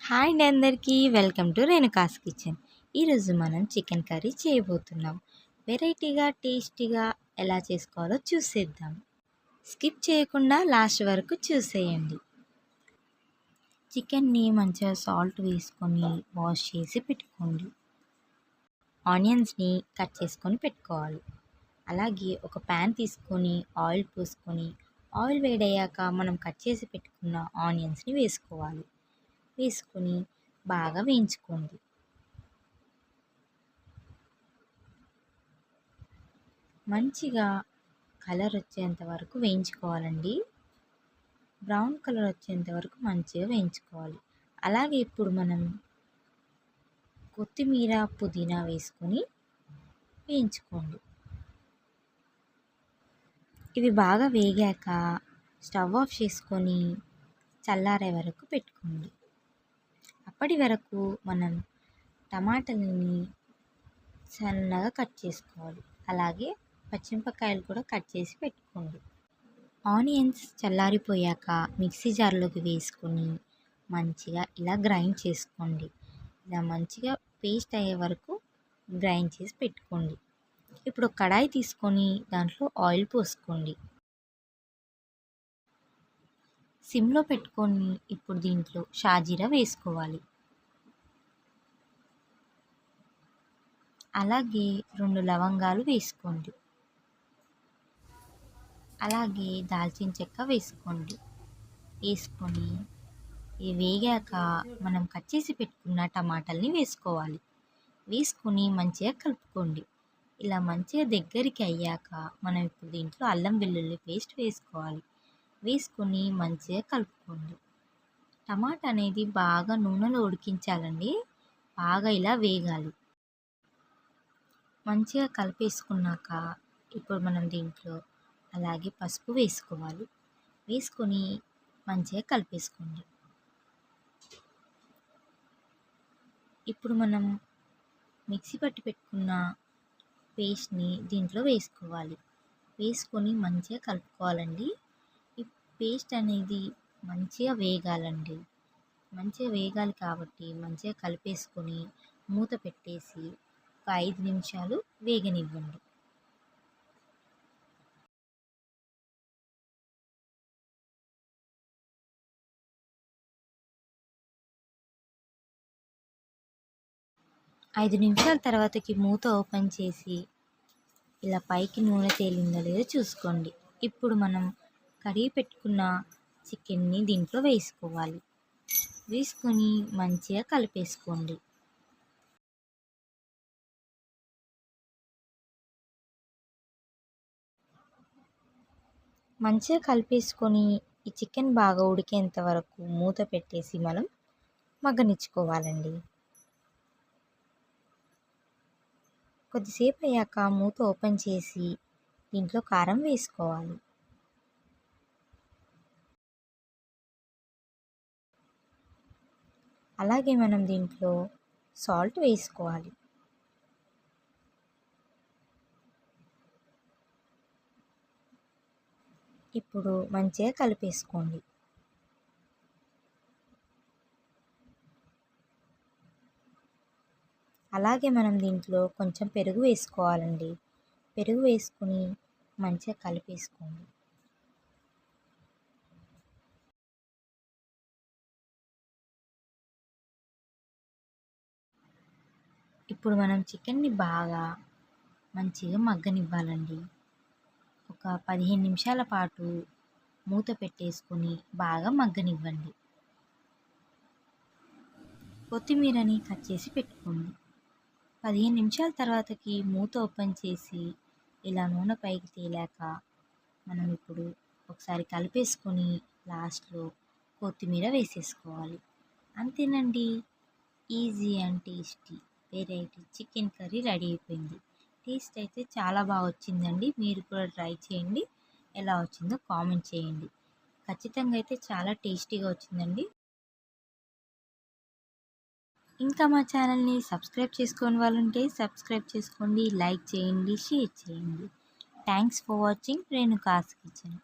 Hi అండి అందరికీ welcome to Renuka's kitchen. ఈరోజు మనం చికెన్ కర్రీ చేయబోతున్నాం. వెరైటీగా టేస్టీగా ఎలా చేసుకోవాలో చూసేద్దాం. స్కిప్ చేయకుండా లాస్ట్ వరకు చూసేయండి. చికెన్ని మంచిగా సాల్ట్ వేసుకొని వాష్ చేసి పెట్టుకోండి. ఆనియన్స్ని కట్ చేసుకొని పెట్టుకోవాలి. అలాగే ఒక ప్యాన్ తీసుకొని ఆయిల్ పోసుకొని ఆయిల్ వేడయ్యాక మనం కట్ చేసి పెట్టుకున్న ఆనియన్స్ని వేసుకోవాలి. వేసుకొని బాగా వేయించుకోండి. మంచిగా కలర్ వచ్చేంత వరకు వేయించుకోవాలండి. బ్రౌన్ కలర్ వచ్చేంత వరకు మంచిగా వేయించుకోవాలి. అలాగే ఇప్పుడు మనం కొత్తిమీర పుదీనా వేసుకొని వేయించుకోండి. ఇవి బాగా వేగాక స్టవ్ ఆఫ్ చేసుకొని చల్లారే వరకు పెట్టుకోండి. అప్పటి వరకు మనం టమాటాలని సన్నగా కట్ చేసుకోవాలి. అలాగే పచ్చిమిరపకాయలు కూడా కట్ చేసి పెట్టుకోండి. ఆనియన్స్ చల్లారిపోయాక మిక్సీ జార్లోకి వేసుకొని మంచిగా ఇలా గ్రైండ్ చేసుకోండి. ఇలా మంచిగా పేస్ట్ అయ్యే వరకు గ్రైండ్ చేసి పెట్టుకోండి. ఇప్పుడు కడాయి తీసుకొని దాంట్లో ఆయిల్ పోసుకోండి. సిమ్లో పెట్టుకొని ఇప్పుడు దీంట్లో షాజీరా వేసుకోవాలి. అలాగే 2 లవంగాలు వేసుకోండి. అలాగే దాల్చిన చెక్క వేసుకోండి. వేసుకొని ఇవి వేగాక మనం కట్ చేసి పెట్టుకున్న టమాటాలని వేసుకోవాలి. వేసుకొని మంచిగా కలుపుకోండి. ఇలా మంచిగా దగ్గరికి అయ్యాక మనం ఇప్పుడు దీంట్లో అల్లం వెల్లుల్లి పేస్ట్ వేసుకోవాలి. వేసుకొని మంచిగా కలుపుకోండి. టమాటా అనేది బాగా నూనెలో ఉడికించాలండి. బాగా ఇలా వేగాలి. మంచిగా కలిపేసుకున్నాక ఇప్పుడు మనం దీంట్లో అలాగే పసుపు వేసుకోవాలి. వేసుకొని మంచిగా కలిపేసుకోండి. ఇప్పుడు మనం మిక్సీ పట్టి పెట్టుకున్న పేస్ట్ని దీంట్లో వేసుకోవాలి. వేసుకొని మంచిగా కలుపుకోవాలండి. ఈ పేస్ట్ అనేది మంచిగా వేగాలండి. మంచిగా వేగాలి కాబట్టి మంచిగా కలిపేసుకొని మూత పెట్టేసి ఒక 5 నిమిషాలు వేగనివ్వండి. ఐదు నిమిషాల తర్వాతకి మూత ఓపెన్ చేసి ఇలా పైకి నూనె తేలిందో లేదో చూసుకోండి. ఇప్పుడు మనం కడిగి పెట్టుకున్న చికెన్ని దీంట్లో వేసుకోవాలి. వేసుకొని మంచిగా కలిపేసుకోండి. మంచిగా కలిపేసుకొని ఈ చికెన్ బాగా ఉడికేంత వరకు మూత పెట్టేసి మనం మగ్గనిచ్చుకోవాలండి. కొద్దిసేపు అయ్యాక మూత ఓపెన్ చేసి దీంట్లో కారం వేసుకోవాలి. అలాగే మనం దీంట్లో సాల్ట్ వేసుకోవాలి. ఇప్పుడు మంచిగా కలిపేసుకోండి. అలాగే మనం దీంట్లో కొంచెం పెరుగు వేసుకోవాలండి. పెరుగు వేసుకొని మంచిగా కలిపేసుకోండి. ఇప్పుడు మనం చికెన్ని బాగా మంచిగా మగ్గనివ్వాలండి. ఒక 15 నిమిషాల పాటు మూత పెట్టేసుకొని బాగా మగ్గనివ్వండి. కొత్తిమీరని కట్ చేసి పెట్టుకోండి. 15 నిమిషాల తర్వాతకి మూత ఓపెన్ చేసి ఇలా నూనె పైకి తేలాక మనం ఇప్పుడు ఒకసారి కలిపేసుకొని లాస్ట్లో కొత్తిమీర వేసేసుకోవాలి. అంతేనండి, easy and tasty variety chicken curry ready అయిపోయింది. టేస్ట్ అయితే చాలా బాగా వచ్చిందండి. మీరు కూడా ట్రై చేయండి. ఎలా వచ్చిందో కామెంట్ చేయండి. ఖచ్చితంగా అయితే చాలా టేస్టీగా వచ్చిందండి. ఇంకా మా ఛానల్ని సబ్స్క్రైబ్ చేసుకోని వాళ్ళు ఉంటే సబ్స్క్రైబ్ చేసుకోండి, లైక్ చేయండి, షేర్ చేయండి. Thanks for watching Renuka's kitchen.